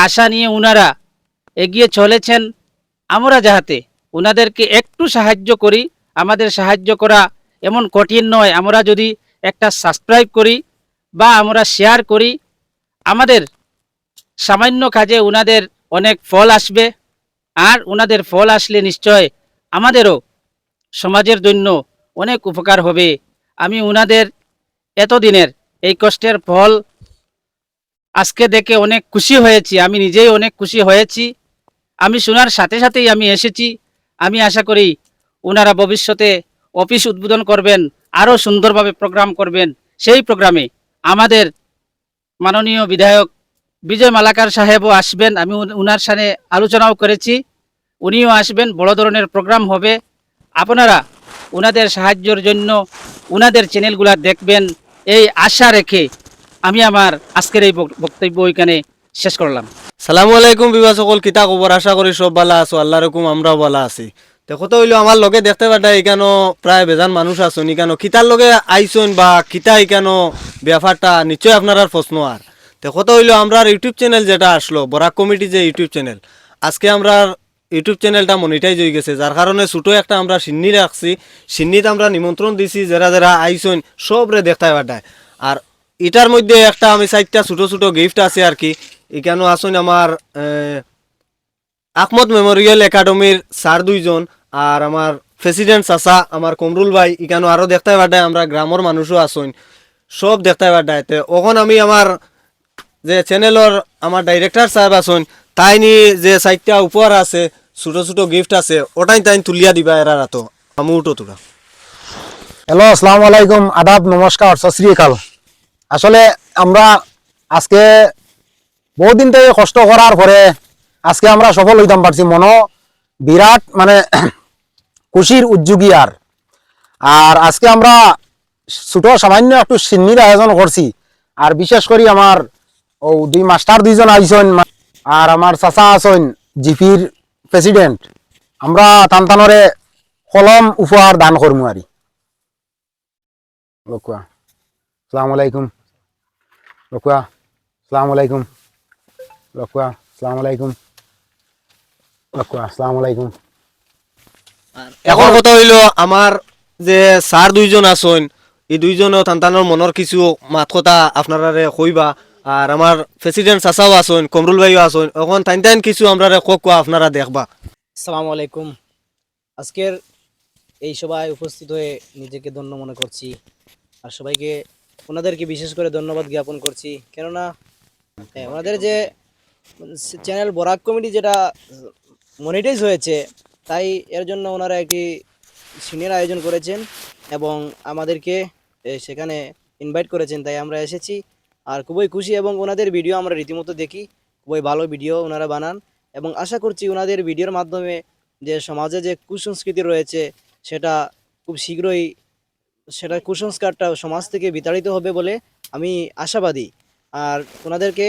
আশা নিয়ে উনারা এগিয়ে চলেছেন। আমরা যাহাতে উনাদেরকে একটু সাহায্য করি, আমাদের সাহায্য করা এমন কঠিন নয়। আমরা যদি একটা সাবস্ক্রাইব করি বা আমরা শেয়ার করি, আমাদের সামান্য কাজে উনাদের অনেক ফল আসবে। আর উনাদের ফল আসলে নিশ্চয় আমাদেরও সমাজের জন্য অনেক উপকার হবে। আমি উনাদের এতদিনের এই কষ্টের ফল আজকে দেখে অনেক খুশি হয়েছি, আমি নিজেই অনেক খুশি হয়েছি। আমি শোনার সাথে সাথেই আমি এসেছি। আমি আশা করি ওনারা ভবিষ্যতে অফিস উদ্বোধন করবেন, আরও সুন্দরভাবে প্রোগ্রাম করবেন। সেই প্রোগ্রামে আমাদের মাননীয় বিধায়ক বিজয় মালাকার সাহেবও আসবেন। আমি ওনার সাথে আলোচনাও করেছি, উনিও আসবেন। বড় ধরনের প্রোগ্রাম হবে। আপনারা ওনাদের সাহায্যের জন্য ওনাদের চ্যানেলগুলো দেখবেন, এই আশা রেখে আমি আমার আজকের এই বক্তব্য ওইখানে শেষ করলাম। সালামু আলাইকুম বিবা সকল, কিতা খবর? আশা করি সব ভালো আছো, আল্লাহ রকম আমরাও ভালো আছি। দেখো তো হইলো আমার লগে দেখতে পাটা এখানো প্রায় বেজান মানুষ আছেন। এখানো কিতার লগে আইসন বা কিতা এখানো ব্যাপারটা নিশ্চয় আপনার প্রশ্ন। আর দেখো তো হইলো আমরা ইউটিউব চ্যানেল যেটা আসলো বরাক কমিটি যে ইউটিউব চ্যানেল, আজকে আমরা ইউটিউব চ্যানেলটা মনিটাইজ হয়ে গেছে, যার কারণে ছোটো একটা আমরা সিন্নি রাখছি। সিন্নিতে আমরা নিমন্ত্রণ দিছি, যারা যারা আইসন সবরে দেখতে পাঠায়। আর এটার মধ্যে একটা আমি 4টা ছোটো ছোটো গিফট আছে আর কি। এখানেও আসুন আমার আহমদ মেমোরিয়াল একাডেমির স্যার 2জন, আর আমার প্রেসিডেন্ট চাচা আমার কমরুল ভাই। এখানেও আরও দেখতে পাঠায়, আমরা গ্রামের মানুষও আসুন, সব দেখতে পাঠায়। তো ওখন আমি আমার যে চ্যানেলের আমার ডাইরেক্টর সাহেব আসুন, তাই নি যে 4টা উপহার আছে, ছোটো ছোটো গিফট আছে, ওটাই তাই তুলিয়া দিবা এরা রাতো। আমি উঠো তোরা। হ্যালো, আসসালামু আলাইকুম, আদাব, নমস্কার, সত শ্রী আকাল। আসলে আমরা আজকে বহুদিন থেকে কষ্ট করার পরে আজকে আমরা সফল হইতাম পারছি। মনো বিরাট মানে খুশির উদ্যোগী। আর আর আজকে আমরা ছোট সামান্য একটু সিন্নির আয়োজন করছি। আর বিশেষ করে আমার ও 2 মাস্টার 2জন আইসন, আর আমার চাচা আছেন জিপির প্রেসিডেন্ট। আমরা টানটানরে কলম উপহার দান করবো আর লোকুয়া। আসসালামু আলাইকুম লোকুয়া, আসসালামু আলাইকুম লোকুয়া, আসসালামু আলাইকুম লোকুয়া, আসসালামু আলাইকুম। এখন কথা হইলো আমার যে স্যার 2জন আসুন, এই 2জনও তান্তানোর মনের কিছু মাত কথা আপনারা কইবা। আর আমার প্রেসিডেন্ট চাচাও আসুন, কমরুল ভাইও আসুন, এখন টাইন টাইন কিছু আমরা কোয়া আপনারা দেখবা। আসসালামু আলাইকুম। আজকের এই সভায় উপস্থিত হয়ে নিজেকে ধন্য মনে করছি। আর সবাইকে ওনাদেরকে বিশেষ করে ধন্যবাদ জ্ঞাপন করছি, কেননা ওনাদের যে চ্যানেল বরাক কমিটি যেটা মনিটাইজ হয়েছে, তাই এর জন্য ওনারা একটি সিনিয়র আয়োজন করেছেন এবং আমাদেরকে সেখানে ইনভাইট করেছেন, তাই আমরা এসেছি। আর খুবই খুশি, এবং ওনাদের ভিডিও আমরা রীতিমতো দেখি, খুবই ভালো ভিডিও ওনারা বানান। এবং আশা করছি ওনাদের ভিডিওর মাধ্যমে যে সমাজে যে কুসংস্কৃতি রয়েছে সেটা খুব শীঘ্রই সেটা কুসংস্কারটা সমাজ থেকে বিতাড়িত হবে বলে আমি আশাবাদী। আর ওনাদেরকে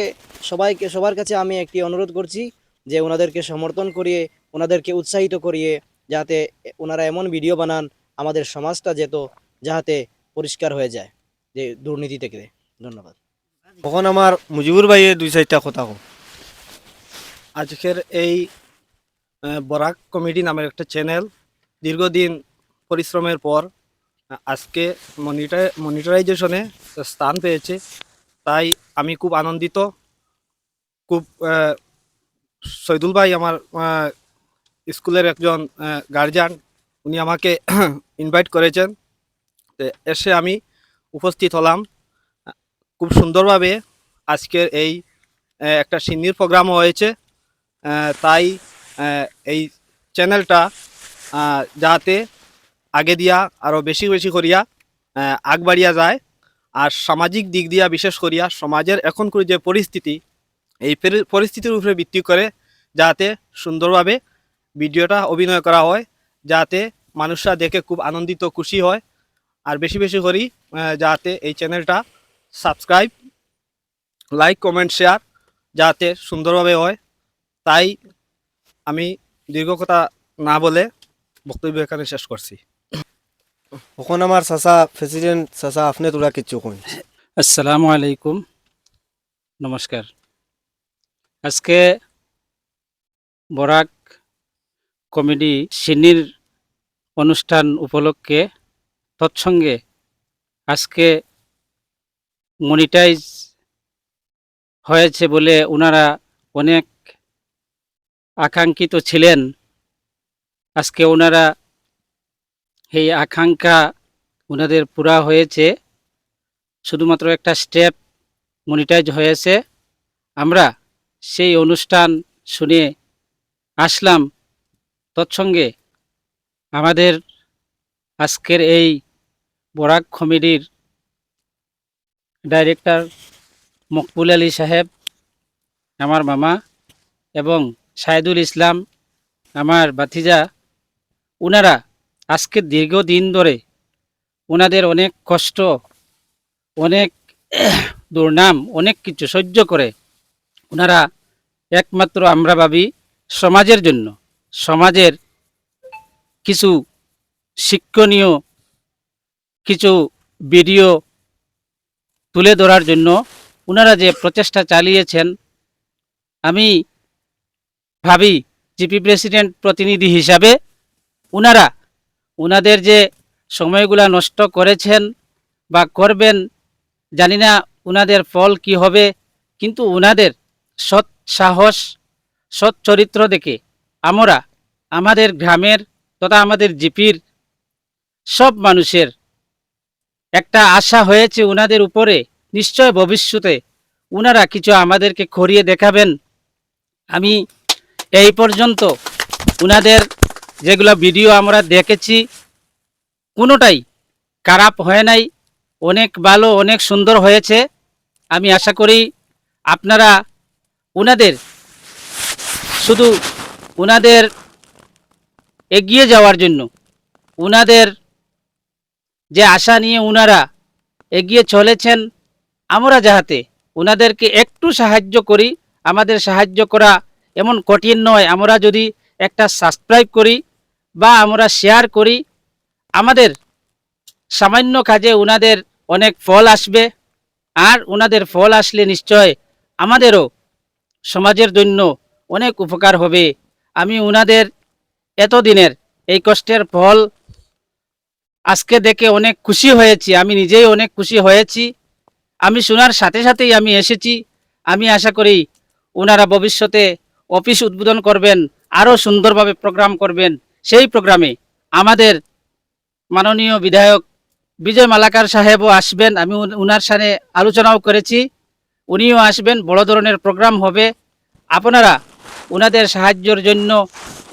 সবার কাছে আমি একটি অনুরোধ করছি যে ওনাদেরকে সমর্থন করিয়ে, ওনাদেরকে উৎসাহিত করিয়ে, যাতে ওনারা এমন ভিডিও বানান আমাদের সমাজটা যাতে পরিষ্কার হয়ে যায় যে দুর্নীতি থেকে। ধন্যবাদ। তখন আমার মুজিবুর ভাইয়ের 2-4টা কথা কো। আজকের এই বরাক কমিটি নামের একটা চ্যানেল দীর্ঘদিন পরিশ্রমের পর আজকে মনিটরাইজেশনে স্থান পেয়েছে, তাই আমি খুব আনন্দিত। খুব সৈদুল ভাই আমার স্কুলের একজন গার্জিয়ান, উনি আমাকে ইনভাইট করেছেন, তো এসে আমি উপস্থিত হলাম। খুব সুন্দরভাবে আজকের এই একটা সিন্নির প্রোগ্রামও হয়েছে। তাই এই চ্যানেলটা যাতে আগে দিয়া আরও বেশি বেশি করিয়া আগবাড়িয়া যায়। আর সামাজিক দিক দিয়া বিশেষ করিয়া সমাজের এখনকার যে পরিস্থিতি, এই পরিস্থিতির উপরে ভিত্তি করে যাতে সুন্দরভাবে ভিডিওটা অভিনয় করা হয়, যাতে মানুষরা দেখে খুব আনন্দিত খুশি হয়। আর বেশি বেশি করি যাতে এই চ্যানেলটা সাবস্ক্রাইব, লাইক, কমেন্ট, শেয়ার যাতে সুন্দরভাবে হয়। তাই আমি দীর্ঘ কথা না বলে বক্তব্য এখানে শেষ করছি। এখন আমার চাচা প্রেসিডেন্ট চাচা, আপনি তোরা কিচ্ছু কই। আসসালামু আলাইকুম, নমস্কার। আজকে বরাক কমেডি সিনির অনুষ্ঠান উপলক্ষে তৎসঙ্গে আজকে মনিটাইজ হয়েছে বলে ওনারা অনেক আকাঙ্ক্ষিত ছিলেন। আজকে ওনারা এই আকাঙ্ক্ষা ওনাদের পুরা হয়েছে, শুধুমাত্র একটা স্টেপ মনিটাইজ হয়েছে। আমরা সেই অনুষ্ঠান শুনে আসলাম। তৎসঙ্গে আমাদের আজকের এই বরাক কমেডির ডাইরেক্টর মকবুল আলী সাহেব, আমার মামা, এবং শাহিদুল ইসলাম, আমার ভাতিজা, ওনারা আজকে দীর্ঘদিন ধরে ওনাদের অনেক কষ্ট, অনেক দুর্নাম, অনেক কিছু সহ্য করে ওনারা একমাত্র আমরা ভাবি সমাজের জন্য, সমাজের কিছু শিক্ষণীয় কিছু ভিডিও তুলে ধরার জন্য ওনারা যে প্রচেষ্টা চালিয়েছেন, আমি ভাবি জিপি প্রেসিডেন্ট প্রতিনিধি হিসাবে ওনারা ওনাদের যে সময়গুলা নষ্ট করেছেন বা করবেন জানি না ওনাদের ফল কি হবে, কিন্তু ওনাদের সৎ সাহস, সৎ চরিত্র দেখে আমরা আমাদের গ্রামের তথা আমাদের জিপির সব মানুষের একটা আশা হয়েছে ওনাদের উপরে। নিশ্চয় ভবিষ্যতে ওনারা কিছু আমাদেরকে করিয়ে দেখাবেন। আমি এই পর্যন্ত ওনাদের যেগুলো ভিডিও আমরা দেখেছি কোনোটাই খারাপ হয় নাই, অনেক ভালো, অনেক সুন্দর হয়েছে। আমি আশা করি আপনারা ওনাদের শুধু ওনাদের এগিয়ে যাওয়ার জন্য, ওনাদের যে আশা নিয়ে ওনারা এগিয়ে চলেছেন, আমরা যাহাতে ওনাদেরকে একটু সাহায্য করি। আমাদের সাহায্য করা এমন কঠিন নয়। আমরা যদি একটা সাবস্ক্রাইব করি বা আমরা শেয়ার করি, আমাদের সামান্য কাজে ওনাদের অনেক ফল আসবে। আর ওনাদের ফল আসলে নিশ্চয় আমাদেরও সমাজের জন্য অনেক উপকার হবে। আমি ওনাদের এতদিনের এই কষ্টের ফল আজকে দেখে অনেক খুশি হয়েছি। আমি নিজেই অনেক খুশি হয়েছি। আমি শোনার সাথে সাথেই আমি এসেছি। আমি আশা করি ওনারা ভবিষ্যতে অফিস উদ্বোধন করবেন, আরও সুন্দরভাবে প্রোগ্রাম করবেন। সেই প্রোগ্রামে আমাদের মাননীয় বিধায়ক বিজয় মালাকার সাহেবও আসবেন। আমি ওনার সাথে আলোচনাও করেছি, উনিও আসবেন। বড় ধরনের প্রোগ্রাম হবে। আপনারা ওনাদের সাহায্যের জন্য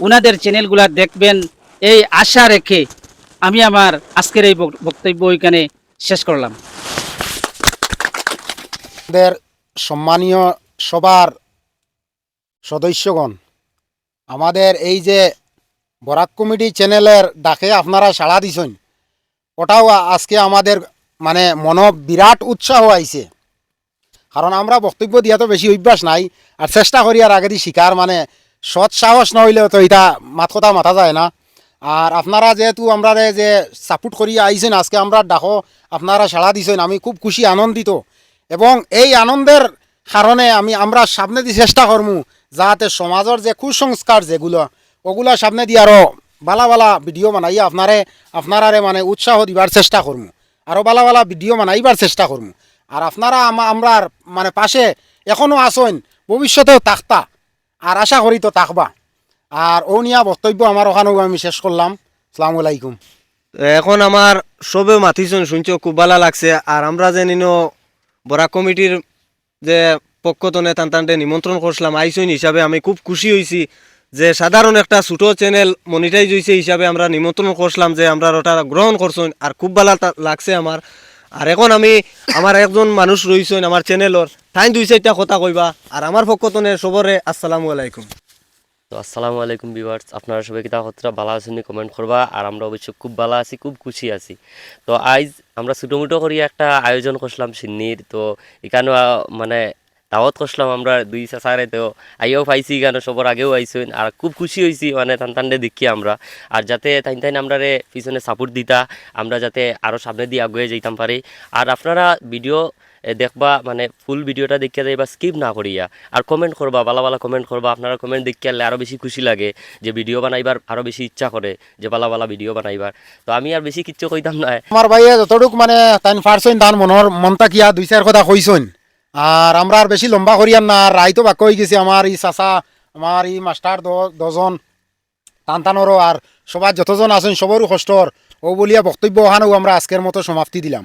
ওনাদের চ্যানেলগুলো দেখবেন, এই আশা রেখে আমি আমার আজকের এই বক্তব্য এখানে শেষ করলাম। আমাদের সম্মানীয় সবার সদস্যগণ, আমাদের এই যে বরাক কমেডি চ্যানেলের ডাকে আপনারা সাড়া দিছেন, ওটাও আজকে আমাদের মানে মন বিরাট উৎসাহ আইছে। কারণ আমরা বক্তব্য দিয়া তো বেশি অভ্যাস নাই, আর চেষ্টা করি আর আগে দিয়ে শিকার মানে সৎ সাহস নহইলেও তো এটা কথা মাথা যায় না। আর আপনারা যেহেতু আমরা যে সাপোর্ট করি আইছেন, আজকে আমরা ডাকো আপনারা সাড়া দিছেন, আমি খুব খুশি আনন্দিত। এবং এই আনন্দের কারণে আমরা সামনে দিয়ে চেষ্টা করবো যাতে সমাজের যে কুসংস্কার যেগুলো ওগুলো সামনে দিয়ে আরও বালা বালা ভিডিও বানাইয়া আপনারারে মানে উৎসাহ দিবার চেষ্টা করবো, আরও বালা বালা ভিডিও বানাইবার চেষ্টা করবো। আর আপনারা আমরার মানে পাশে এখনও আসেন, ভবিষ্যতেও থাকতা, আর আশা করি তো থাকবা। আর ও নিয়া বক্তব্য আমার ওখানেও আমি শেষ করলাম। আসসালামু আলাইকুম। এখন আমার সবে মাতিছেন শুনছো, খুব ভালো লাগছে। আর আমরা যে নিনো বরাক কমিটির যে পক্ষতনে টানটানটে নিমন্ত্রণ করছিলাম আইসইন হিসাবে আমি খুব খুশি হয়েছি যে সাধারণ একটা ছোটো চ্যানেল মনিটাইজ হয়েছে হিসাবে আমরা নিমন্ত্রণ করছিলাম, যে আমরা ওটা গ্রহণ করছেন। আর খুব ভালো লাগছে আমার। আর এখন আমি আমার একজন মানুষ রয়েছেন আমার চ্যানেলর, তাই দুই চারটা কথা কইবা। আর আমার পক্ষতনে সবরে আসসালামু আলাইকুম। তো আসসালামু আলাইকুম ভিউয়ার্স, আপনারা সবাই কিতা হতরা ভালো আছেন কমেন্ট করবা। আর আমরা অবশ্য খুব ভালো আছি, খুব খুশি আছি। তো আজ আমরা ছোটোমোটো করি একটা আয়োজন করলাম সিন্নির। তো এখানে মানে দাওয়াত করলাম আমরা দুই চাচারে। তো আইও পাইছি এখানে, সবার আগেও আইসেন। আর খুব খুশি হয়েছি মানে টানটান্ডে দেখি আমরা। আর যাতে তাইন তাইন আমরা পিছনে সাপোর্ট দিতা, আমরা যাতে আরও সামনে দিয়ে আগুয়ে যেতাম পারি। আর আপনারা ভিডিও দেখবা মানে ফুল ভিডিওটা দেখিয়া যাইবা স্কিপ না করিয়া আর কমেন্ট করবা ভালো ভালো কমেন্ট করবা আপনারা কমেন্ট দেখিয়া আরও বেশি খুশি লাগে যে ভিডিও বানাইবার আরও বেশি ইচ্ছা করে যে ভালো ভালো ভিডিও বানাইবার তো আমি আর বেশি কিচ্ছু কইতাম না আমার ভাইয়ে যতটুক মানে তাইন পারছইন তান মনের মনটা কিয়া দুই চার কথা কইছইন আর আমরা আর বেশি লম্বা করিয়ান না আর রাইতো বাক্য হয়ে গেছি আমার এই চাচা আমার এই মাস্টার দজন টান টানরও আর সবার যতজন আছেন সবারও কষ্টর ও বলিয়া বক্তব্য ওখানেও আমরা আজকের মতো সমাপ্তি দিলাম।